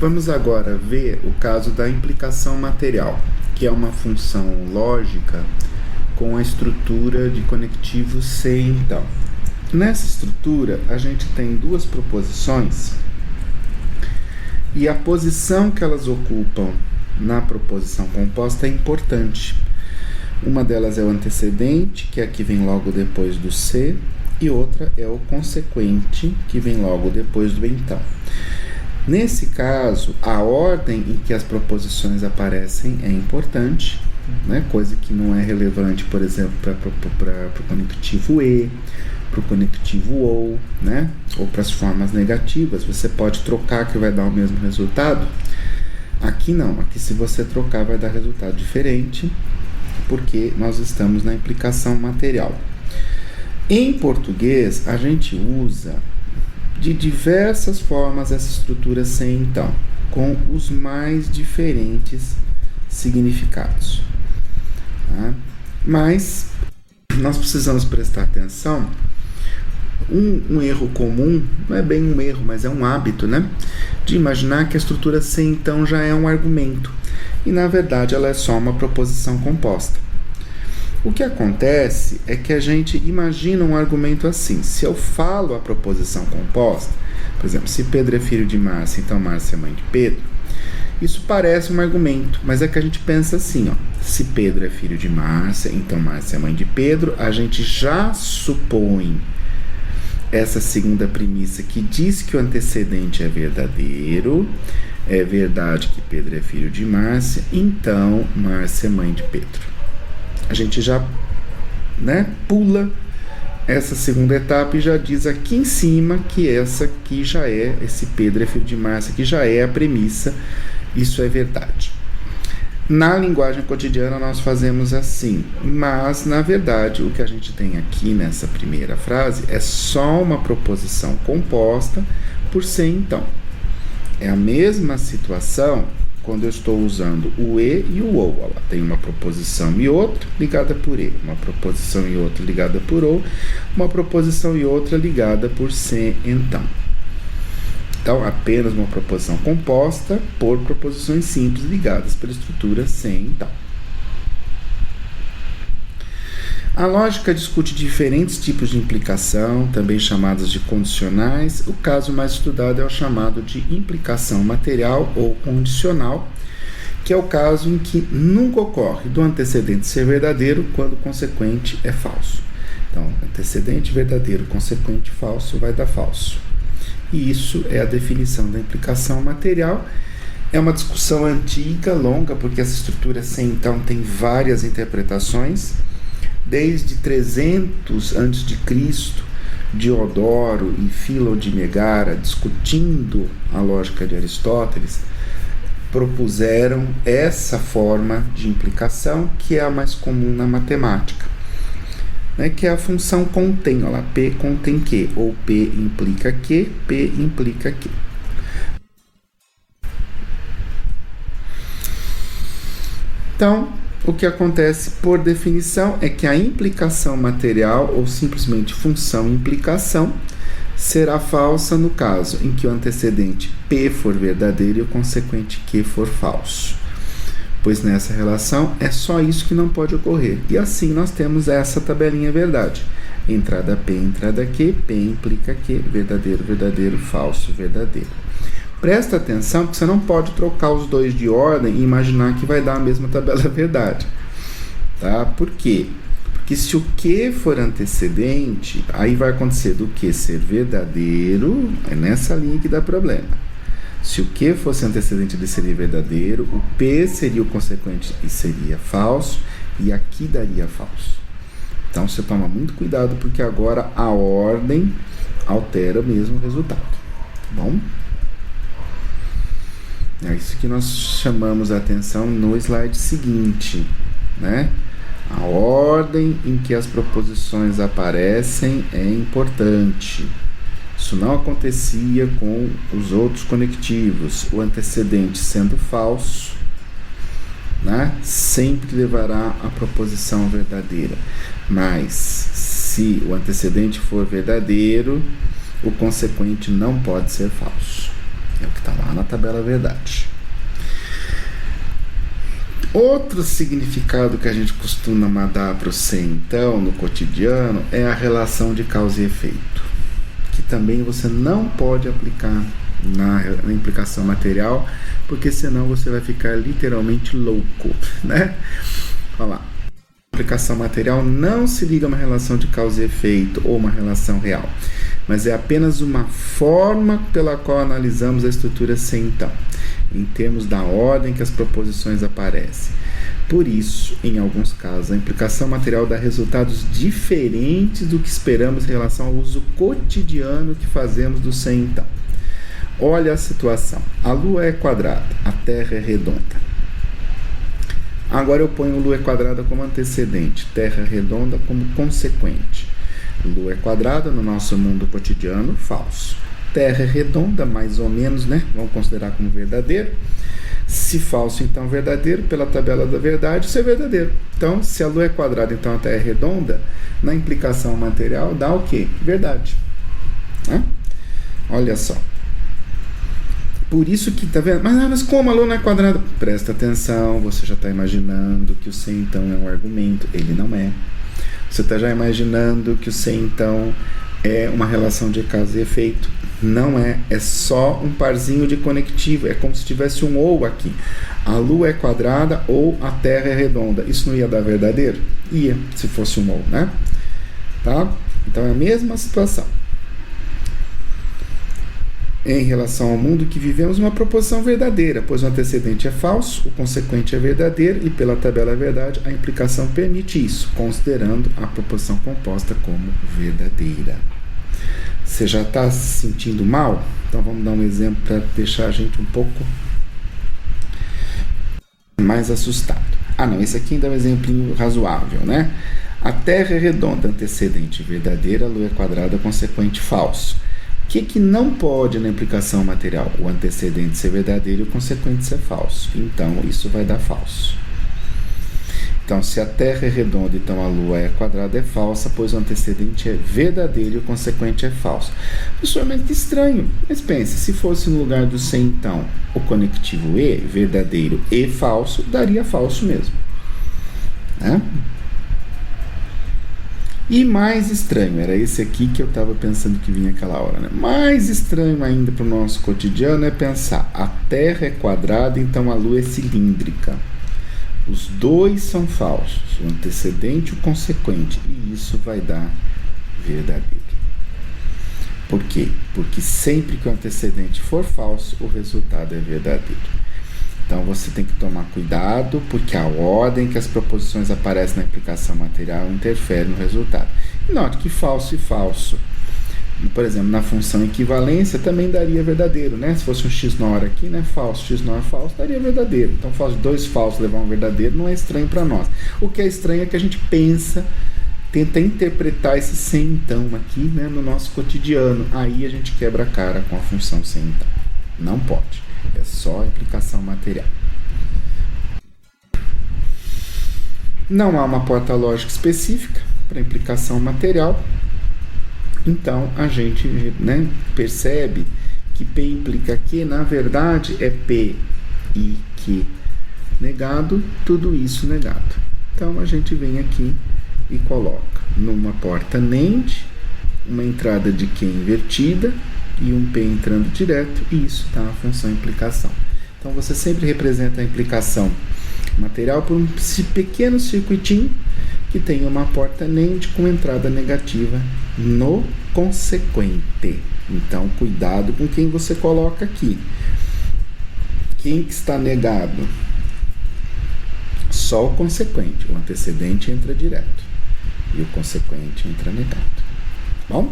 Vamos agora ver o caso da implicação material, que é uma função lógica com a estrutura de conectivo C, então. Nessa estrutura, a gente tem duas proposições e a posição que elas ocupam na proposição composta é importante. Uma delas é o antecedente, que é a que vem logo depois do C, e outra é o consequente, que vem logo depois do então. Nesse caso, a ordem em que as proposições aparecem é importante, né? Coisa que não é relevante, por exemplo, para o conectivo E, para o conectivo OU, né? Ou para as formas negativas. Você pode trocar que vai dar o mesmo resultado. Aqui não, aqui se você trocar vai dar resultado diferente, porque nós estamos na implicação material. Em português, a gente usa de diversas formas essa estrutura sem então, com os mais diferentes significados. Tá? Mas nós precisamos prestar atenção. Um erro comum, não é bem um erro, mas é um hábito, né? De imaginar que a estrutura sem então já é um argumento. E na verdade ela é só uma proposição composta. O que acontece é que a gente imagina um argumento assim. Se eu falo a proposição composta, por exemplo, se Pedro é filho de Márcia, então Márcia é mãe de Pedro, isso parece um argumento, mas é que a gente pensa assim, ó, se Pedro é filho de Márcia, então Márcia é mãe de Pedro, a gente já supõe essa segunda premissa que diz que o antecedente é verdadeiro, é verdade que Pedro é filho de Márcia, então Márcia é mãe de Pedro. A gente já, né, pula essa segunda etapa e já diz aqui em cima que essa aqui já é, esse Pedro é filho de Márcia, que já é a premissa, isso é verdade. Na linguagem cotidiana nós fazemos assim, mas na verdade o que a gente tem aqui nessa primeira frase é só uma proposição composta por ser então. É a mesma situação quando eu estou usando o E e o OU. Ela tem uma proposição e outra ligada por E, uma proposição e outra ligada por OU, uma proposição e outra ligada por se então. Então, apenas uma proposição composta por proposições simples ligadas pela estrutura se então. A lógica discute diferentes tipos de implicação, também chamadas de condicionais. O caso mais estudado é o chamado de implicação material ou condicional, que é o caso em que nunca ocorre do antecedente ser verdadeiro quando o consequente é falso. Então, antecedente verdadeiro, consequente falso, vai dar falso. E isso é a definição da implicação material. É uma discussão antiga, longa, porque essa estrutura sem então tem várias interpretações. Desde 300 a.C., Diodoro e Filo de Megara, discutindo a lógica de Aristóteles, propuseram essa forma de implicação, que é a mais comum na matemática, né, que é a função contém. Olha lá, P contém que, ou P implica que, P implica que. Então, o que acontece por definição é que a implicação material, ou simplesmente função implicação, será falsa no caso em que o antecedente P for verdadeiro e o consequente Q for falso. Pois nessa relação é só isso que não pode ocorrer. E assim nós temos essa tabelinha verdade. Entrada P, entrada Q, P implica Q, verdadeiro, verdadeiro, falso, verdadeiro. Presta atenção porque você não pode trocar os dois de ordem e imaginar que vai dar a mesma tabela verdade. Tá? Por quê? Porque se o Q for antecedente, aí vai acontecer do Q ser verdadeiro, é nessa linha que dá problema. Se o Q fosse antecedente, ele seria verdadeiro, o P seria o consequente e seria falso, e aqui daria falso. Então você toma muito cuidado porque agora a ordem altera mesmo o resultado. Tá bom? É isso que nós chamamos a atenção no slide seguinte, né? A ordem em que as proposições aparecem é importante. Isso não acontecia com os outros conectivos. O antecedente sendo falso, né, sempre levará a proposição verdadeira. Mas se o antecedente for verdadeiro, o consequente não pode ser falso. É o que está lá na tabela verdade. Outro significado que a gente costuma dar para o ser então no cotidiano é a relação de causa e efeito, que também você não pode aplicar na implicação material, porque senão você vai ficar literalmente louco, né? Olha lá. A implicação material não se liga a uma relação de causa e efeito ou uma relação real, mas é apenas uma forma pela qual analisamos a estrutura sem então, em termos da ordem que as proposições aparecem. Por isso, em alguns casos, a implicação material dá resultados diferentes do que esperamos em relação ao uso cotidiano que fazemos do sem então. Olha a situação. A Lua é quadrada, a Terra é redonda. Agora eu ponho Lua é quadrada como antecedente, Terra redonda como consequente. Lua é quadrada no nosso mundo cotidiano, falso. Terra é redonda, mais ou menos, né? Vamos considerar como verdadeiro. Se falso, então verdadeiro, pela tabela da verdade, isso é verdadeiro. Então, se a Lua é quadrada, então a Terra é redonda, na implicação material dá o quê? Verdade. Olha só. Por isso que, tá vendo? Mas como a Lua não é quadrada? Presta atenção, você já está imaginando que o sem então é um argumento. Ele não é. Você está já imaginando que o sem então é uma relação de causa e efeito. Não é. É só um parzinho de conectivo. É como se tivesse um ou aqui. A Lua é quadrada ou a Terra é redonda. Isso não ia dar verdadeiro? Ia, se fosse um ou, né? Tá? Então é a mesma situação. Em relação ao mundo que vivemos, uma proposição verdadeira, pois o antecedente é falso, o consequente é verdadeiro e pela tabela verdade a implicação permite isso, considerando a proposição composta como verdadeira. Você já está se sentindo mal? Então vamos dar um exemplo para deixar a gente um pouco mais assustado. Não, esse aqui ainda é um exemplinho razoável, né? A Terra é redonda, antecedente verdadeira, a Lua é quadrada, consequente falso. O que não pode na implicação material? O antecedente ser verdadeiro e o consequente ser falso. Então, isso vai dar falso. Então, se a Terra é redonda, então a Lua é quadrada, é falsa, pois o antecedente é verdadeiro e o consequente é falso. Professor, mas que estranho. Mas pense, se fosse no lugar do sem, então, o conectivo e, verdadeiro e falso, daria falso mesmo. Né? E mais estranho, era esse aqui que eu estava pensando que vinha aquela hora, né? Mais estranho ainda para o nosso cotidiano é pensar, a Terra é quadrada, então a Lua é cilíndrica. Os dois são falsos, o antecedente e o consequente, e isso vai dar verdadeiro. Por quê? Porque sempre que o antecedente for falso, o resultado é verdadeiro. Então você tem que tomar cuidado, porque a ordem que as proposições aparecem na implicação material interfere no resultado. E note que falso e falso, por exemplo, na função equivalência também daria verdadeiro, né? Se fosse um x nor aqui, né? Falso, x nor falso, daria verdadeiro. Então, dois falsos levar um verdadeiro não é estranho para nós. O que é estranho é que a gente tenta interpretar esse sem então aqui, né, no nosso cotidiano. Aí a gente quebra a cara com a função sem então. Não pode. É só implicação material. Não há uma porta lógica específica para implicação material. Então, a gente, né, percebe que P implica Q, na verdade, é P e Q negado, tudo isso negado. Então, a gente vem aqui e coloca numa porta NAND, uma entrada de Q invertida, e um P entrando direto, e isso está a função implicação. Então, você sempre representa a implicação material por um pequeno circuitinho que tem uma porta NAND com entrada negativa no consequente. Então, cuidado com quem você coloca aqui. Quem que está negado? Só o consequente. O antecedente entra direto e o consequente entra negado. Bom?